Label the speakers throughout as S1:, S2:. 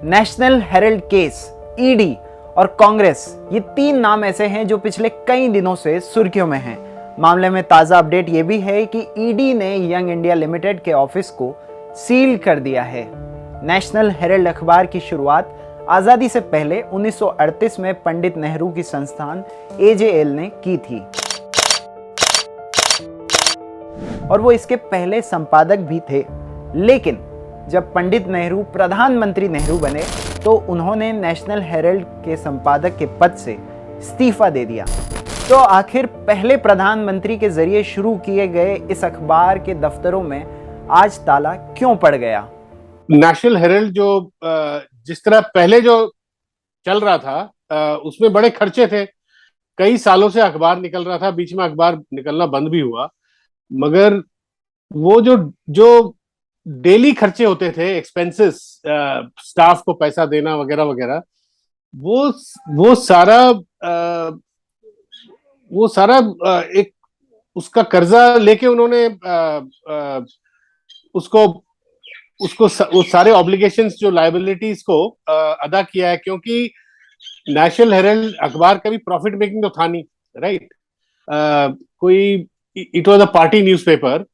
S1: National Herald case, ED और कांग्रेस, ये तीन नाम ऐसे हैं जो पिछले कई दिनों से सुर्खियों में हैं। मामले में ताज़ा अपडेट ये भी है कि ईडी ने यंग इंडिया लिमिटेड के ऑफिस को सील कर दिया है। नेशनल हेरल्ड अखबार की शुरुआत आज़ादी से पहले 1938 में पंडित नेहरू की संस्थान एजेएल ने की थी और वो इसके पहले संपादक भी थे। लेकिन जब पंडित नेहरू प्रधानमंत्री नेहरू बने तो उन्होंने नेशनल हेरल्ड के संपादक के पद से इस्तीफा दे दिया। तो आखिर पहले प्रधानमंत्री के जरिए शुरू किए गए इस अखबार के दफ्तरों में आज ताला क्यों पड़ गया?
S2: नेशनल हेरल्ड जो जिस तरह पहले जो चल रहा था उसमें बड़े खर्चे थे। कई सालों से अखबार निकल रहा था, बीच में अखबार निकलना बंद भी हुआ, मगर वो जो जो डेली खर्चे होते थे, एक्सपेंसेस, स्टाफ को पैसा देना वगैरह वगैरह, वो सारा एक उसका कर्जा लेके उन्होंने उसको वो सारे ऑब्लिगेशंस, जो लायबिलिटीज को अदा किया है, क्योंकि नेशनल हेरल्ड अखबार का भी प्रॉफिट मेकिंग तो था नहीं, राइट? कोई it was a party newspaper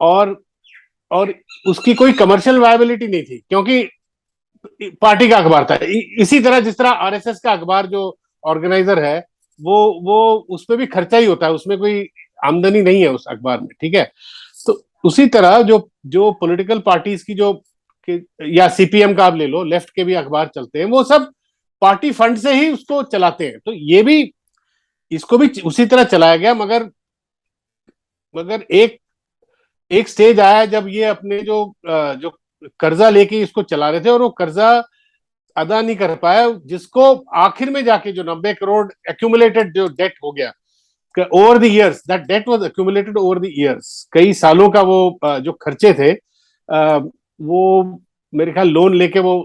S2: और उसकी कोई कमर्शियल वायबिलिटी नहीं थी, क्योंकि पार्टी का अखबार था। इसी तरह जिस तरह आरएसएस का अखबार जो ऑर्गेनाइजर है वो उसमें भी खर्चा ही होता है, उसमें कोई आमदनी नहीं है उस अखबार में, ठीक है? तो उसी तरह जो पॉलिटिकल पार्टीज की या सीपीएम का आप ले लो, लेफ्ट के भी अखबार चलते हैं, वो सब पार्टी फंड से ही उसको चलाते हैं। तो इसको भी उसी तरह चलाया गया, मगर एक स्टेज आया जब ये अपने जो कर्जा लेके इसको चला रहे थे और वो कर्जा अदा नहीं कर पाया, जिसको आखिर में जाके जो 90 करोड़ एक्यूमुलेटेड जो डेट हो गया over the years, that debt was accumulated over the years. कई सालों का वो जो खर्चे थे, वो मेरे ख्याल लोन लेके वो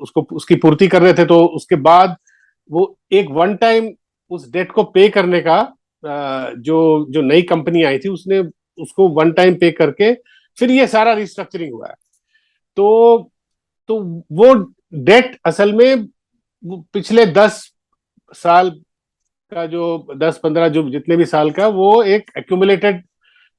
S2: उसकी पूर्ति कर रहे थे। तो उसके बाद वो एक वन टाइम उस डेट को पे करने का, जो नई कंपनी आई थी उसने उसको वन टाइम पे करके फिर ये सारा रिस्ट्रक्चरिंग हुआ है। तो वो डेट असल में पिछले 10 साल का, जो 10-15 जो जितने भी साल का, वो एक एक्यूमुलेटेड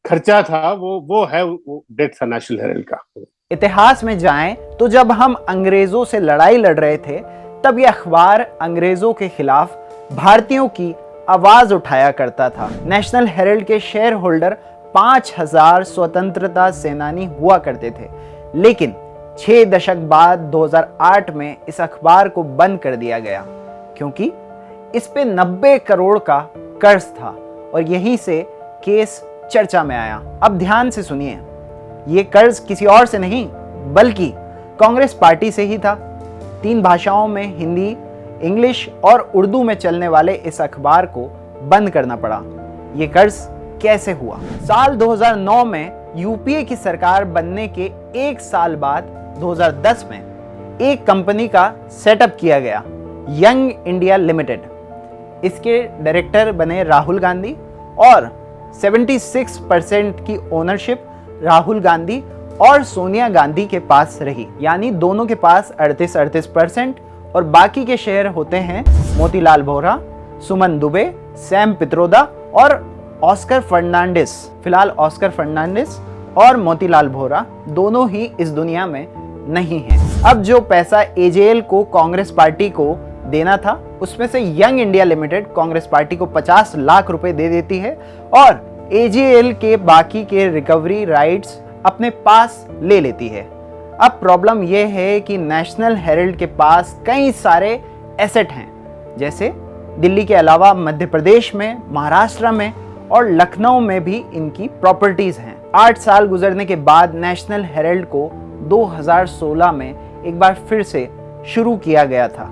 S2: खर्चा था, वो डेट था नेशनल हेरल्ड का।
S1: इतिहास में जाएं तो जब हम अंग्रेजों से लड़ाई लड़ रहे थे तब यह अखबार अंग्रेजों के खिलाफ भारतीयों की आवाज उठाया करता था। नेशनल हेरल्ड के शेयर होल्डर 5000 स्वतंत्रता सेनानी हुआ करते थे, लेकिन 6 दशक बाद 2008 में इस अखबार को बंद कर दिया गया क्योंकि इस पे 90 करोड़ का कर्ज था और यहीं से केस चर्चा में आया। अब ध्यान से सुनिए, ये कर्ज किसी और से नहीं बल्कि कांग्रेस पार्टी से ही था। 3 भाषाओं में, हिंदी, इंग्लिश और उर्दू में चलने वाले इस अखबार को बंद करना पड़ा। ये कर्ज कैसे हुआ? साल 2009 में यूपीए की सरकार बनने के 1 साल बाद 2010 में एक कंपनी का सेटअप किया गया, यंग इंडिया लिमिटेड। इसके डायरेक्टर बने राहुल गांधी और 76% की ओनरशिप राहुल गांधी और सोनिया गांधी के पास रही, यानी दोनों के पास 38% और बाकी के शेयर होते हैं मोतीलाल वोरा, सुमन दुबे, सैम पित्रोदा और ऑस्कर फर्नांडिस। फिलहाल ऑस्कर फर्नांडिस और मोतीलाल वोरा दोनों ही इस दुनिया में नहीं हैं। अब जो पैसा एजेएल को कांग्रेस पार्टी को देना था, उसमें से young India limited Congress party को 50 लाख रुपए दे देती है और एजेएल के बाकी के रिकवरी राइट्स अपने पास ले लेती है। अब प्रॉब्लम यह है कि नेशनल हेरल्ड के पास कई सारे एसेट हैं, जैसे दिल्ली के अलावा मध्य प्रदेश में, महाराष्ट्र में और लखनऊ में भी इनकी प्रॉपर्टीज हैं। 8 साल गुजरने के बाद नेशनल हेरल्ड को 2016 में एक बार फिर से शुरू किया गया था,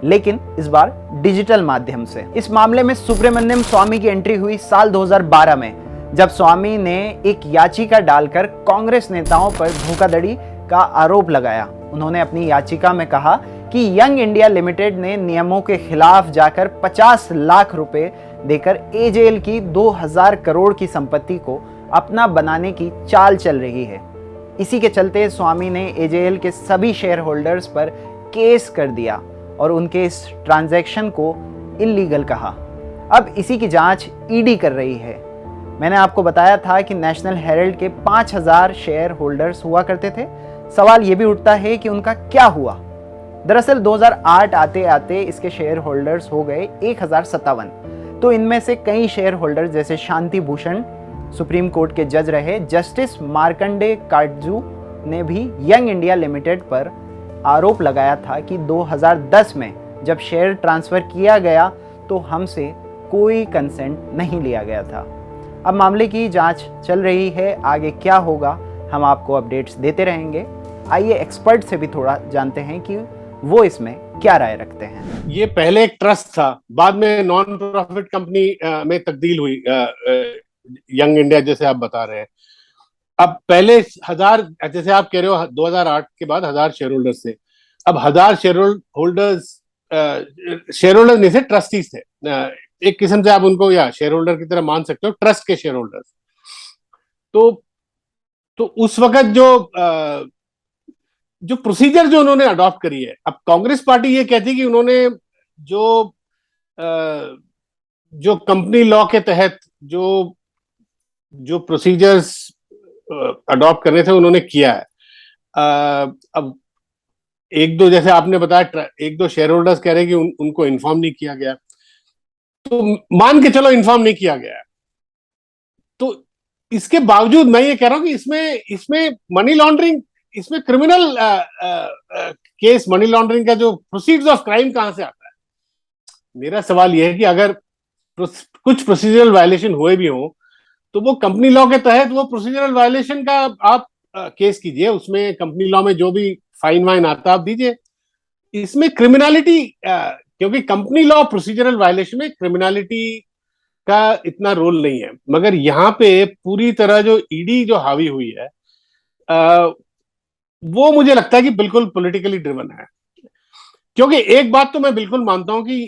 S1: लेकिन इस बार डिजिटल माध्यम से। इस मामले में सुब्रमण्यम स्वामी की एंट्री हुई साल 2012 में, जब स्वामी ने एक याचिका डालकर कांग्रेस नेताओं पर धोखाधड़ी का आरोप लगाया। उन्होंने अपनी याचिका में कहा कि यंग इंडिया लिमिटेड ने नियमों के खिलाफ जाकर 50 लाख रुपए देकर एजेएल की 2000 करोड़ की संपत्ति को अपना बनाने की चाल चल रही है। इसी के चलते स्वामी ने एजेएल के सभी शेयर होल्डर्स पर केस कर दिया और उनके इस ट्रांजैक्शन को इलीगल कहा। अब इसी की जांच ईडी कर रही है। मैंने आपको बताया था कि नेशनल हेराल्ड के 5000 शेयर होल्डर्स हुआ करते थे। सवाल ये भी उठता है कि उनका क्या हुआ। दरअसल 2008 आते आते इसके शेयर होल्डर्स हो गए 1057। तो इनमें से कई शेयर होल्डर्स जैसे शांति भूषण सुप्रीम कोर्ट के जज रहे जस्टिस मार्कंडे काटजू ने भी यंग इंडिया लिमिटेड पर आरोप लगाया था कि 2010 में जब शेयर ट्रांसफर किया गया तो हमसे कोई कंसेंट नहीं लिया गया था। अब मामले की जांच चल रही है, आगे क्या होगा हम आपको अपडेट्स देते रहेंगे। आइए एक्सपर्ट से भी थोड़ा जानते हैं कि वो इसमें क्या राय रखते हैं।
S2: ये पहले एक ट्रस्ट था, बाद में नॉन प्रॉफिट कंपनी में तब्दील हुई, यंग इंडिया जैसे आप बता रहे हैं। अब पहले 1000, जैसे आप कह रहे हो 2008 के बाद 1000 शेयर होल्डर्स थे। अब 1000 शेयर होल्डर्स नहीं थे, ट्रस्टीज थे। एक किस्म से आप उनको या शेयर होल्डर की तरह मान सकते हो, ट्रस्ट के शेयर होल्डर्स। तो उस वक्त जो प्रोसीजर जो उन्होंने अडॉप्ट करी है, अब कांग्रेस पार्टी ये कहती है कि उन्होंने जो जो कंपनी लॉ के तहत जो जो प्रोसीजर्स अडॉप्ट करने थे उन्होंने किया है। अब एक दो, जैसे आपने बताया, एक दो शेयर होल्डर्स कह रहे हैं कि उनको इन्फॉर्म नहीं किया गया, तो मान के चलो इन्फॉर्म नहीं किया गया। तो इसके बावजूद मैं ये कह रहा हूं कि इसमें मनी लॉन्ड्रिंग, इसमें क्रिमिनल केस, मनी लॉन्ड्रिंग का जो प्रोसीड्स ऑफ क्राइम कहां से आता है। मेरा सवाल यह है कि अगर कुछ प्रोसीजरल वायलेशन हुए भी हो तो वो कंपनी लॉ के तहत वो प्रोसीजरल वायलेशन का आप केस कीजिए, उसमें कंपनी लॉ में जो भी फाइन वाइन आता आप दीजिए। इसमें क्रिमिनलिटी, क्योंकि कंपनी लॉ प्रोसीजरल वायलेशन में क्रिमिनलिटी का इतना रोल नहीं है, मगर यहाँ पे पूरी तरह जो ईडी जो हावी हुई है, वो मुझे लगता है कि बिल्कुल पॉलिटिकली ड्रिवन है। क्योंकि एक बात तो मैं बिल्कुल मानता हूं कि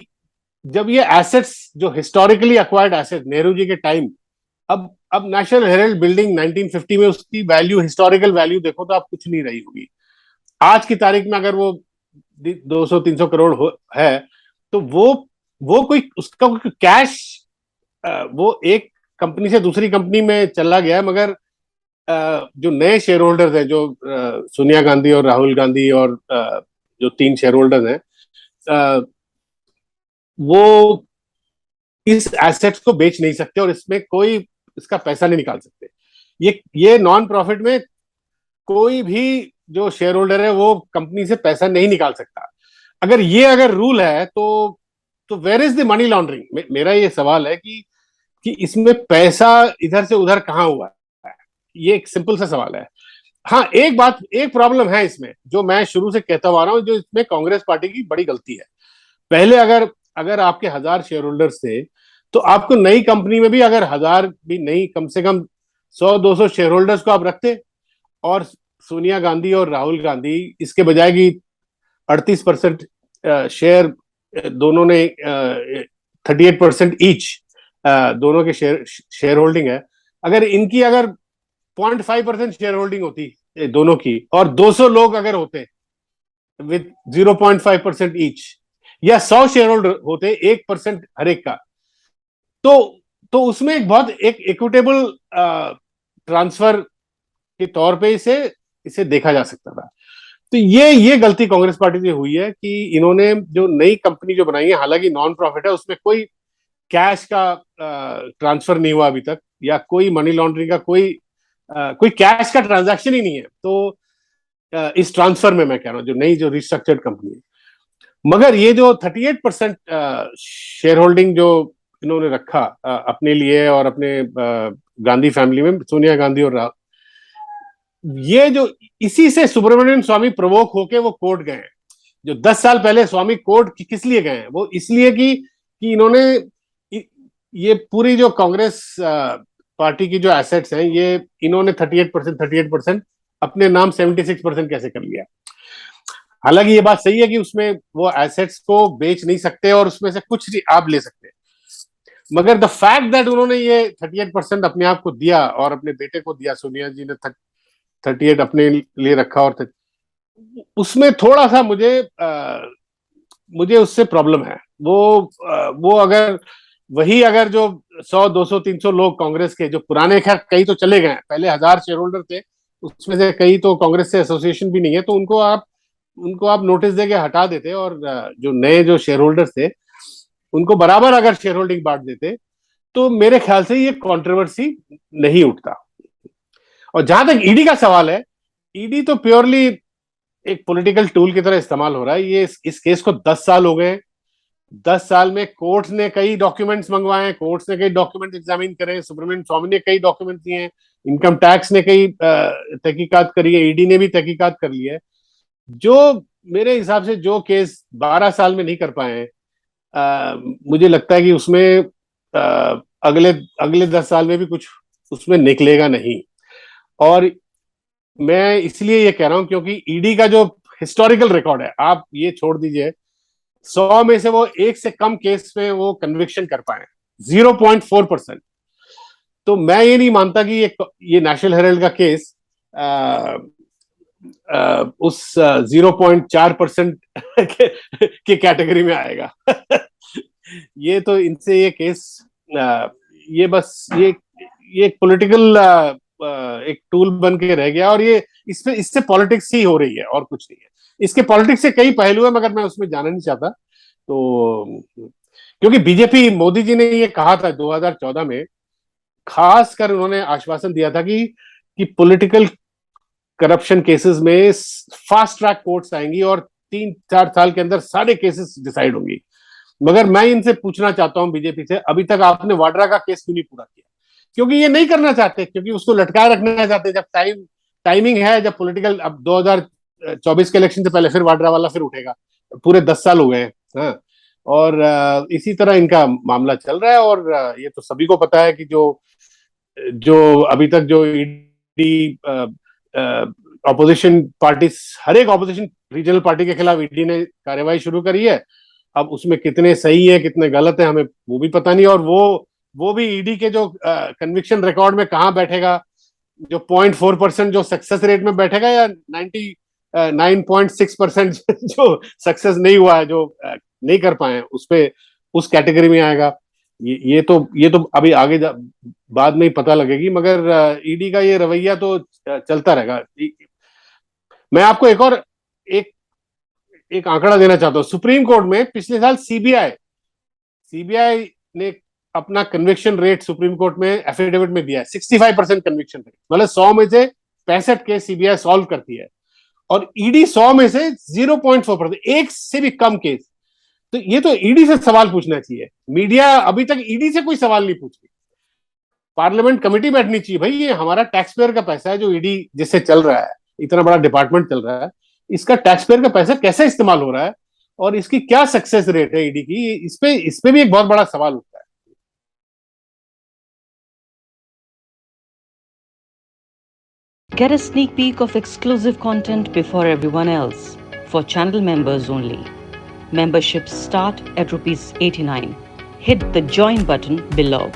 S2: जब ये एसेट्स जो historically acquired asset Nehru ji के टाइम, अब नेशनल हेराल्ड बिल्डिंग 1950 में उसकी वैल्यू, हिस्टोरिकल वैल्यू देखो तो आप कुछ नहीं रही होगी। आज की तारीख में अगर वो 200-300 करोड़ है तो वो कोई उसका कोई कैश, वो एक कंपनी से दूसरी कंपनी में चला गया है। मगर जो नए शेयर होल्डर्स हैं, जो सोनिया गांधी और राहुल गांधी और जो 3 शेयर होल्डर्स हैं, वो इस एसेट्स को बेच नहीं सकते और इसमें कोई इसका पैसा नहीं निकाल सकते। ये नॉन प्रॉफिट में कोई भी जो शेयर होल्डर है वो कंपनी से पैसा नहीं निकाल सकता। अगर रूल है तो where is the money laundering. मेरा ये सवाल है कि इसमें पैसा इधर से उधर कहाँ हुआ है। ये एक सिंपल सा सवाल है। हाँ, एक प्रॉब्लम है इसमें जो मैं शुरू से कहता हुआ रहा हूं, जो इसमें कांग्रेस पार्टी की बड़ी गलती है। पहले अगर आपके 1000 शेयर होल्डर्स थे तो आपको नई कंपनी में भी अगर 1000 भी नहीं, कम से कम 100-200 शेयर होल्डर्स को आप रखते, और सोनिया गांधी और राहुल गांधी इसके बजाय कि 38% शेयर दोनों ने 38% ईच दोनों के शेयर होल्डिंग है। अगर 0.5% शेयर होल्डिंग होती दोनों की, और 200 लोग अगर होते विद 0.5% ईच, या 100 शेयर होल्डर होते 1% हर एक का, तो उसमें एक बहुत इक्विटेबल ट्रांसफर के तौर पे इसे देखा जा सकता था। तो ये गलती कांग्रेस पार्टी से हुई है कि इन्होंने जो नई कंपनी जो बनाई है, हालांकि नॉन प्रॉफिट है, उसमें कोई कैश का ट्रांसफर नहीं हुआ अभी तक, या कोई मनी लॉन्ड्रिंग का कोई कैश का ट्रांजैक्शन ही नहीं है। तो इस ट्रांसफर में मैं कह रहा हूं जो नई जो रिस्ट्रक्चर्ड कंपनी है, मगर ये जो 38% शेयर होल्डिंग जो इन्होंने रखा अपने लिए और अपने गांधी फैमिली में, सोनिया गांधी और राहुल, ये जो इसी से सुब्रमण्यम स्वामी प्रवोक होके वो कोर्ट गए हैं। जो 10 साल पहले स्वामी कोर्ट किस लिए गए हैं, वो इसलिए कि इन्होंने ये पूरी जो कांग्रेस पार्टी की जो एसेट्स हैं, ये इन्होंने 38% अपने नाम 76% कैसे कर लिया। हालांकि ये बात सही है कि उसमें वो एसेट्स को बेच नहीं सकते और उसमें से कुछ आप ले सकते हैं, मगर द फैक्ट दैट उन्होंने ये 38% अपने आप को दिया और अपने बेटे को दिया, सोनिया जी ने 38 अपने लिए रखा और उसमें थोड़ा सा मुझे उससे प्रॉब्लम है। वो अगर जो 100 200 300 लोग कांग्रेस के जो पुराने, खैर कई तो चले गए, पहले 1000 शेयर होल्डर थे, उसमें से कई तो कांग्रेस से एसोसिएशन भी नहीं है, तो उनको आप नोटिस देके हटा देते और जो नए जो शेयर होल्डर्स थे उनको बराबर अगर शेयर होल्डिंग बांट देते तो मेरे ख्याल से ये कंट्रोवर्सी नहीं उठता। और जहां तक ईडी का सवाल है, ईडी तो प्योरली एक पॉलिटिकल टूल की तरह इस्तेमाल हो रहा है। ये इस केस को 10 साल हो गए। 10 साल में कोर्ट ने कई डॉक्यूमेंट्स मंगवाए, कोर्ट ने कई डॉक्यूमेंट एग्जामिन करे, सुब्रमण्यम स्वामी ने कई डॉक्यूमेंट दिए हैं, इनकम टैक्स ने कई तहकीकात करी है, ईडी ने भी तहकीकात कर ली है। जो मेरे हिसाब से जो केस 12 साल में नहीं कर पाए हैं, मुझे लगता है कि उसमें अगले अगले 10 साल में भी कुछ उसमें निकलेगा नहीं। और मैं इसलिए ये कह रहा हूं क्योंकि ईडी का जो हिस्टोरिकल रिकॉर्ड है, आप ये छोड़ दीजिए, 100 में से वो एक से कम केस में वो कन्विक्शन कर पाए, 0.4%। तो मैं ये नहीं मानता कि ये नेशनल हेराल्ड का केस उस 0.4% के कैटेगरी में आएगा। ये तो इनसे ये केस ये बस ये एक पॉलिटिकल एक टूल बन के रह गया, और ये इससे पॉलिटिक्स ही हो रही है और कुछ नहीं है। इसके पॉलिटिक्स से कई पहलू है, मगर मैं उसमें जाना नहीं चाहता। तो क्योंकि बीजेपी, मोदी जी ने ये कहा था 2014 में, खास कर उन्होंने आश्वासन दिया था कि पॉलिटिकल करप्शन केसेस में फास्ट ट्रैक कोर्ट्स आएंगी और 3-4 साल के अंदर सारे केसेस डिसाइड होंगी। मगर मैं इनसे पूछना चाहता हूं बीजेपी से, अभी तक आपने वाड्रा का केस क्यों नहीं पूरा किया? क्योंकि ये नहीं करना चाहते, क्योंकि उसको लटकाए रखना चाहते। जब टाइमिंग है, जब पॉलिटिकल, अब 2024 के इलेक्शन से पहले फिर वाड्रा वाला फिर उठेगा। पूरे 10 साल हो गए। हाँ, और इसी तरह इनका मामला चल रहा है। और ये तो सभी को पता है कि जो अभी तक जो ईडी ऑपोजिशन पार्टी, हर एक ऑपोजिशन रीजनल पार्टी के खिलाफ ईडी ने कार्रवाई शुरू करी है। अब उसमें कितने सही है कितने गलत है हमें वो भी पता नहीं, और वो भी ईडी के जो कन्विक्शन रिकॉर्ड में कहां बैठेगा, जो 0.4% जो सक्सेस रेट में बैठेगा, या 99.6% जो सक्सेस नहीं हुआ है, जो नहीं कर पाए, उस कैटेगरी में आएगा। ये तो अभी आगे बाद में ही पता लगेगी। मगर ईडी का ये रवैया तो चलता रहेगा। मैं आपको एक आंकड़ा देना चाहता हूं। सुप्रीम कोर्ट में पिछले साल सीबीआई ने अपना कन्विक्शन रेट सुप्रीम कोर्ट में एफिडेविट में दिया है, 65% कन्विक्शन रेट। मतलब 100 में से 65 केस सीबीआई सॉल्व करती है, और ईडी 100 में से 0.4%, एक से भी कम केस। तो ये तो ईडी से सवाल पूछना चाहिए। मीडिया अभी तक ईडी से कोई सवाल नहीं पूछ रही। पार्लियामेंट कमेटी बैठनी चाहिए, भाई ये हमारा टैक्स पेयर का पैसा है जो ईडी जिससे चल रहा है, इतना बड़ा डिपार्टमेंट चल रहा है, इसका टैक्स पेयर का पैसा कैसे इस्तेमाल हो रहा है और इसकी क्या सक्सेस रेट है ईडी की, इस पे भी एक बहुत बड़ा सवाल उठता है।
S3: Get a sneak peek of exclusive content before everyone else. For channel members only. Memberships start at ₹89. Hit the join button below.